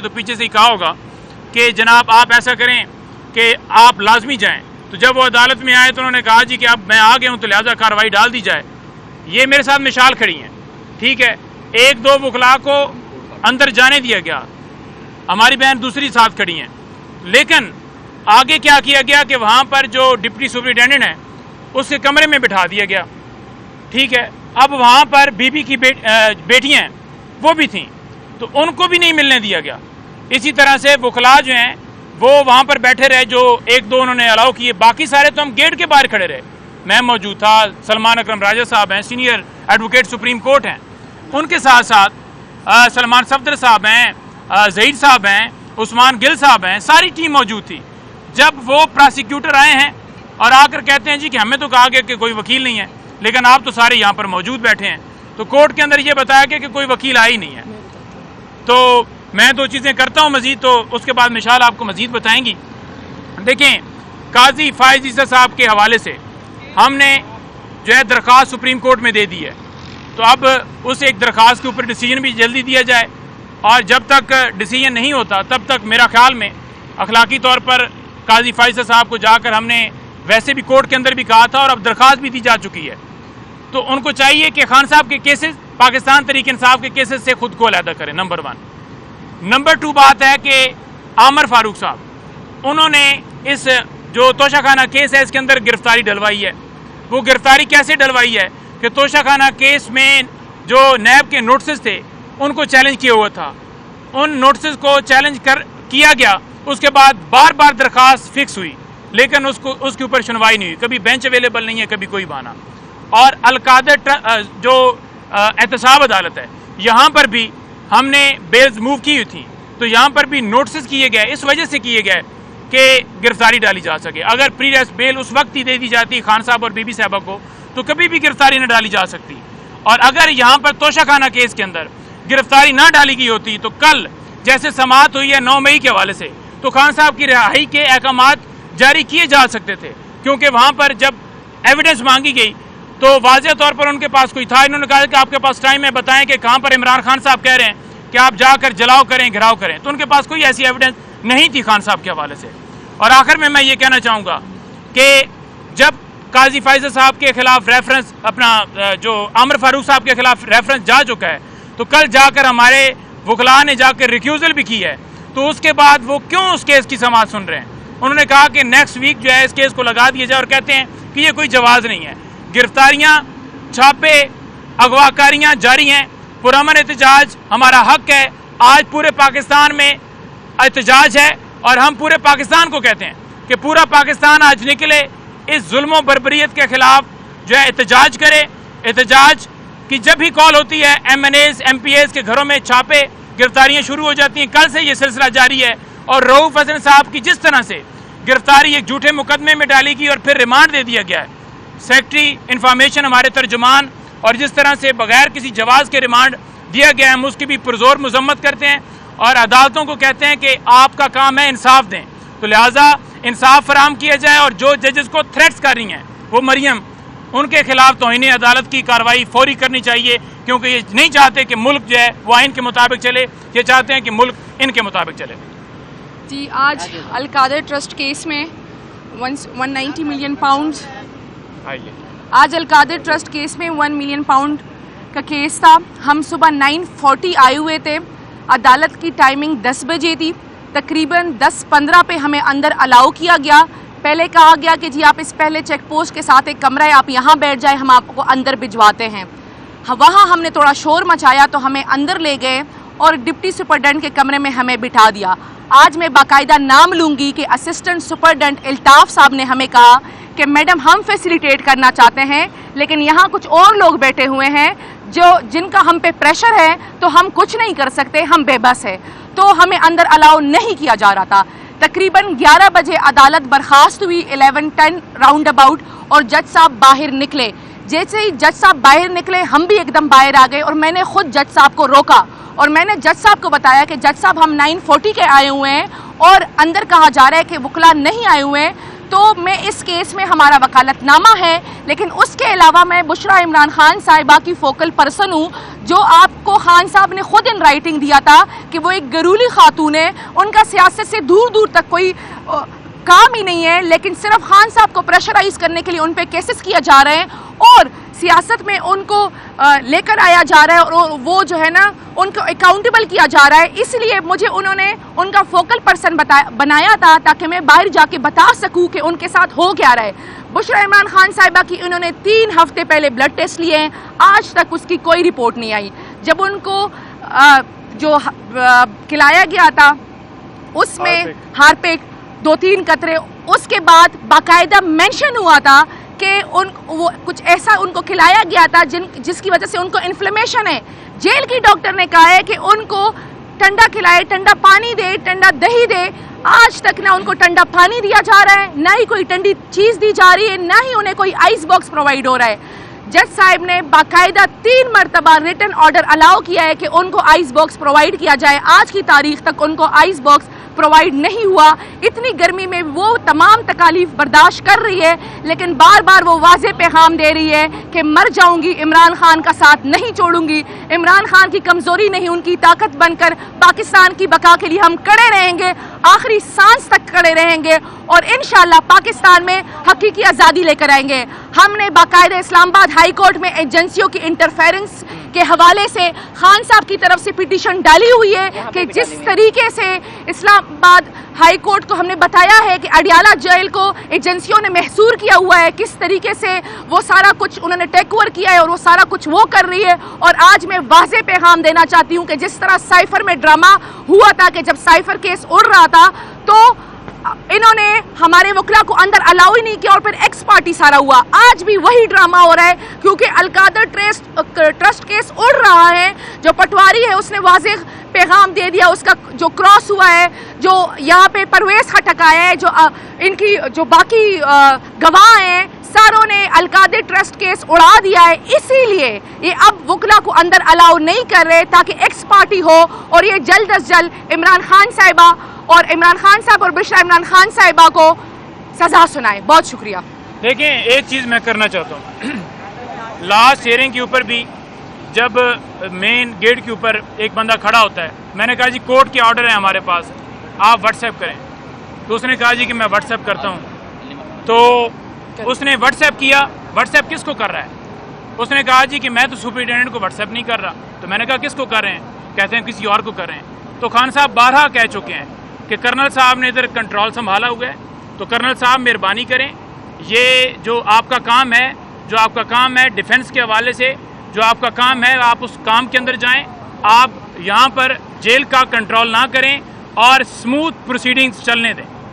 تو پیچھے سے ہی کہا ہوگا کہ جناب آپ ایسا کریں کہ آپ لازمی جائیں. تو جب وہ عدالت میں آئے تو انہوں نے کہا جی کہ اب میں آ گیا ہوں تو لہٰذا کارروائی ڈال دی جائے. یہ میرے ساتھ مشال کھڑی ہیں, ٹھیک ہے, ایک دو وکلاء کو اندر جانے دیا گیا, ہماری بہن دوسری ساتھ کھڑی ہیں. لیکن آگے کیا کیا گیا کہ وہاں پر جو ڈپٹی سپرنٹینڈنٹ ہے اس کے کمرے میں بٹھا دیا گیا, ٹھیک ہے. اب وہاں پر بی بی کی بیٹیاں ہیں وہ بھی تھیں تو ان کو بھی نہیں ملنے دیا گیا. اسی طرح سے وکلاء جو ہیں وہ وہاں پر بیٹھے رہے, جو ایک دو انہوں نے الاؤ کیے, باقی سارے تو ہم گیٹ کے باہر کھڑے رہے. میں موجود تھا, سلمان اکرم راجہ صاحب ہیں, سینئر ایڈوکیٹ سپریم کورٹ ہیں, ان کے ساتھ ساتھ سلمان صفدر صاحب ہیں, ظہیر صاحب ہیں, عثمان گل صاحب ہیں, ساری ٹیم موجود تھی. جب وہ پراسیکیوٹر آئے ہیں اور آ کر کہتے ہیں جی کہ ہمیں تو کہا گیا کہ کوئی وکیل نہیں ہے, لیکن آپ تو سارے یہاں پر موجود بیٹھے ہیں, تو کورٹ کے اندر یہ بتایا گیا کہ کوئی وکیل آئی نہیں ہے. تو میں دو چیزیں کرتا ہوں مزید, تو اس کے بعد مشال آپ کو مزید بتائیں گی. دیکھیں, قاضی فائز عیسیٰ صاحب کے حوالے سے ہم نے جو ہے درخواست سپریم کورٹ میں دے دی ہے, تو اب اس ایک درخواست کے اوپر ڈیسیجن بھی جلدی دیا جائے, اور جب تک ڈیسیجن نہیں ہوتا تب تک میرا خیال میں اخلاقی طور پر قاضی فائز صاحب کو جا کر ہم نے ویسے بھی کورٹ کے اندر بھی کہا تھا اور اب درخواست بھی دی جا چکی ہے, تو ان کو چاہیے کہ خان صاحب کے کیسز پاکستان تحریک انصاف کے کیسز سے خود کو علیحدہ کریں, نمبر 1. نمبر 2 بات ہے کہ عامر فاروق صاحب انہوں نے اس جو توشہ خانہ کیس ہے اس کے اندر گرفتاری ڈلوائی ہے. وہ گرفتاری کیسے ڈلوائی ہے کہ توشہ خانہ کیس میں جو نیب کے نوٹسز تھے ان کو چیلنج کیا ہوا تھا, ان نوٹسز کو چیلنج کیا گیا, اس کے بعد بار بار درخواست فکس ہوئی لیکن اس کے اوپر سنوائی نہیں ہوئی, کبھی بینچ اویلیبل نہیں ہے, کبھی کوئی بہانہ. اور القادر جو احتساب عدالت ہے یہاں پر بھی ہم نے بیلز موو کی ہوئی تھیں, تو یہاں پر بھی نوٹسز کیے گئے, اس وجہ سے کیے گئے کہ گرفتاری ڈالی جا سکے. اگر پری ریسٹ بیل اس وقت ہی دے دی جاتی خان صاحب اور بی بی صاحبہ کو تو کبھی بھی گرفتاری نہ ڈالی جا سکتی, اور اگر یہاں پر توشہ خانہ کیس کے اندر گرفتاری نہ ڈالی گئی ہوتی تو کل جیسے سماعت ہوئی ہے 9 مئی کے حوالے سے, تو خان صاحب کی رہائی کے احکامات جاری کیے جا سکتے تھے, کیونکہ وہاں پر جب ایویڈنس مانگی گئی تو واضح طور پر ان کے پاس کوئی تھا. انہوں نے کہا کہ آپ کے پاس ٹائم ہے, بتائیں کہ کہاں پر عمران خان صاحب کہہ رہے ہیں کہ آپ جا کر جلاؤ کریں, گھراؤ کریں, تو ان کے پاس کوئی ایسی ایویڈنس نہیں تھی خان صاحب کے حوالے سے. اور آخر میں یہ کہنا چاہوں گا کہ جب قاضی فائز صاحب کے خلاف ریفرنس اپنا جو عامر فاروق صاحب کے خلاف ریفرنس جا چکا ہے, تو کل جا کر ہمارے وکلاء نے جا کر ریکیوزل بھی کی ہے, تو اس کے بعد وہ کیوں اس کیس کی سماعت سن رہے ہیں؟ انہوں نے کہا کہ نیکسٹ ویک جو ہے اس کیس کو لگا دیا جائے, اور کہتے ہیں کہ یہ کوئی جواز نہیں ہے. گرفتاریاں, چھاپے, اغواکاریاں جاری ہیں, پرامن احتجاج ہمارا حق ہے. آج پورے پاکستان میں احتجاج ہے اور ہم پورے پاکستان کو کہتے ہیں کہ پورا پاکستان آج نکلے, اس ظلم و بربریت کے خلاف جو ہے احتجاج کرے. احتجاج کی جب بھی کال ہوتی ہے M N As M P As کے گھروں میں چھاپے, گرفتاریاں شروع ہو جاتی ہیں. کل سے یہ سلسلہ جاری ہے, اور رؤوف حسن صاحب کی جس طرح سے گرفتاری ایک جھوٹے مقدمے میں ڈالی گئی اور پھر ریمانڈ دے دیا گیا ہے, سیکٹری انفارمیشن ہمارے ترجمان, اور جس طرح سے بغیر کسی جواز کے ریمانڈ دیا گیا ہے, ہم اس کی بھی پرزور مذمت کرتے ہیں اور عدالتوں کو کہتے ہیں کہ آپ کا کام ہے انصاف دیں, تو لہٰذا انصاف فراہم کیا جائے. اور جو ججز کو تھریٹس کر رہی ہیں وہ مریم, ان کے خلاف توہین عدالت کی کارروائی فوری کرنی چاہیے, کیونکہ یہ نہیں چاہتے کہ ملک جو ہے وہ آئین کے مطابق چلے, یہ چاہتے ہیں کہ ملک ان کے مطابق چلے. جی, آج القادر ٹرسٹ کیس میں 190 ملین پاؤنڈ آج القادر ٹرسٹ کیس میں 1 ملین پاؤنڈ کا کیس تھا. ہم صبح 9:40 آئے ہوئے تھے, عدالت کی ٹائمنگ 10 بجے تھی. تقریباً 10:15 پہ ہمیں اندر الاؤ کیا گیا. پہلے کہا گیا کہ جی آپ اس پہلے چیک پوسٹ کے ساتھ ایک کمرہ ہے, آپ یہاں بیٹھ جائیں, ہم آپ کو اندر بھجواتے ہیں. وہاں ہم نے تھوڑا شور مچایا تو ہمیں اندر لے گئے اور ڈپٹی سپرڈنٹ کے کمرے میں ہمیں بٹھا دیا. آج میں باقاعدہ نام لوں گی کہ اسسٹنٹ سپرڈنٹ الطاف صاحب نے ہمیں کہا کہ میڈم ہم فیسیلیٹیٹ کرنا چاہتے ہیں, لیکن یہاں کچھ اور لوگ بیٹھے ہوئے ہیں جن کا ہم پہ پریشر ہے, تو ہم کچھ نہیں کر سکتے, ہم بے بس ہے. تو ہمیں اندر الاؤ نہیں کیا جا رہا تھا. تقریباً 11 بجے عدالت برخاست ہوئی 11:10 راؤنڈ اباؤٹ, اور جج صاحب باہر نکلے. جیسے ہی جج صاحب باہر نکلے ہم بھی ایک دم باہر آ گئے, اور میں نے خود جج صاحب کو روکا اور میں نے جج صاحب کو بتایا کہ جج صاحب ہم 9:40 کے آئے ہوئے ہیں اور اندر کہا جا رہا ہے کہ وکلا نہیں آئے ہوئے ہیں. تو میں اس کیس میں ہمارا وکالت نامہ ہے، لیکن اس کے علاوہ میں بشرا عمران خان صاحبہ کی فوکل پرسن ہوں، جو آپ کو خان صاحب نے خود ان رائٹنگ دیا تھا کہ وہ ایک گرولی خاتون ہے، ان کا سیاست سے دور دور تک کوئی کام ہی نہیں ہے، لیکن صرف خان صاحب کو پریشرائز کرنے کے لیے ان پہ کیسز کیا جا رہے ہیں اور سیاست میں ان کو لے کر آیا جا رہا ہے اور وہ جو ہے نا ان کو اکاؤنٹیبل کیا جا رہا ہے. اس لیے مجھے انہوں نے ان کا فوکل پرسن بنایا تھا تاکہ میں باہر جا کے بتا سکوں کہ ان کے ساتھ ہو کیا رہا ہے. بشرا عمران خان صاحبہ کی انہوں نے 3 ہفتے پہلے بلڈ ٹیسٹ لیے ہیں، آج تک اس کی کوئی رپورٹ نہیں آئی. جب ان کو جو کھلایا گیا تھا اس میں ہارپک 2-3 قطرے، اس کے بعد باقاعدہ مینشن ہوا تھا کہ وہ کچھ ایسا ان کو کھلایا گیا تھا جس کی وجہ سے ان کو انفلیمیشن ہے. جیل کی ڈاکٹر نے کہا ہے کہ ان کو ٹھنڈا کھلائے، ٹھنڈا پانی دے، ٹھنڈا دہی دے. آج تک نہ ان کو ٹھنڈا پانی دیا جا رہا ہے، نہ ہی کوئی ٹھنڈی چیز دی جا رہی ہے، نہ ہی انہیں کوئی آئس باکس پرووائڈ ہو رہا ہے. جج صاحب نے باقاعدہ 3 مرتبہ ریٹن آرڈر الاؤ کیا ہے کہ ان کو آئس باکس پرووائڈ کیا جائے. آج کی تاریخ تک ان کو آئس باکس پرووائڈ نہیں ہوا. اتنی گرمی میں وہ تمام تکالیف برداشت کر رہی ہے، لیکن بار بار وہ واضح پیغام دے رہی ہے کہ مر جاؤں گی، عمران خان کا ساتھ نہیں چھوڑوں گی. عمران خان کی کمزوری نہیں، ان کی طاقت بن کر پاکستان کی بقا کے لیے ہم کڑے رہیں گے، آخری سانس تک کڑے رہیں گے اور انشاءاللہ پاکستان میں حقیقی آزادی لے کر آئیں گے. ہم نے باقاعدہ اسلام آباد ہائی کورٹ میں ایجنسیوں کی انٹرفیرنس کے حوالے سے خان صاحب کی طرف سے پٹیشن ڈالی ہوئی ہے کہ جس طریقے سے اسلام آباد ہائی کورٹ کو ہم نے بتایا ہے کہ اڈیالہ جیل کو ایجنسیوں نے محصور کیا ہوا ہے، کس طریقے سے وہ سارا کچھ انہوں نے ٹیک اوور کیا ہے اور وہ سارا کچھ وہ کر رہی ہے. اور آج میں واضح پیغام دینا چاہتی ہوں کہ جس طرح سائفر میں ڈرامہ ہوا تھا کہ جب سائفر کیس اڑ رہا تھا تو انہوں نے ہمارے وکلا کو اندر الاؤ ہی نہیں کیا اور پھر ایکس پارٹی سارا ہوا. آج بھی وہی ڈرامہ ہو رہا ہے کیونکہ القادر ٹرسٹ کیس اڑ رہا ہے. جو پٹواری ہے اس نے واضح پیغام دے دیا، اس کا جو کراس ہوا ہے، جو یہاں پہ پرویز خٹک آیا ہے، جو ان کی جو باقی گواہ ہیں ساروں نے القادر ٹرسٹ کیس اڑا دیا ہے. اسی لیے یہ اب وکلا کو اندر الاؤ نہیں کر رہے تاکہ ایکس پارٹی ہو اور یہ جلد از جلد عمران خان صاحبہ اور عمران خان صاحب اور بشرا عمران خان صاحبہ کو سزا سنائے. بہت شکریہ. دیکھیں ایک چیز میں کرنا چاہتا ہوں، لاسٹ ہیئرنگ کے اوپر بھی جب مین گیٹ کے اوپر ایک بندہ کھڑا ہوتا ہے، میں نے کہا جی کورٹ کے آرڈر ہیں ہمارے پاس، آپ واٹس ایپ کریں. تو اس نے کہا جی کہ میں واٹس ایپ کرتا ہوں. تو اس نے واٹس ایپ کیا. واٹس ایپ کس کو کر رہا ہے؟ اس نے کہا جی کہ میں تو سپرنٹینڈنٹ کو واٹس ایپ نہیں کر رہا. تو میں نے کہا کس کو کر رہے ہیں؟ کہتے ہیں کسی اور کو کر رہے ہیں. تو خان صاحب بارہا کہہ چکے ہیں کہ کرنل صاحب نے ادھر کنٹرول سنبھالا ہوا ہے. تو کرنل صاحب مہربانی کریں، یہ جو آپ کا کام ہے ڈیفنس کے حوالے سے جو آپ کا کام ہے، آپ اس کام کے اندر جائیں. آپ یہاں پر جیل کا کنٹرول نہ کریں اور اسموتھ پروسیڈنگز چلنے دیں.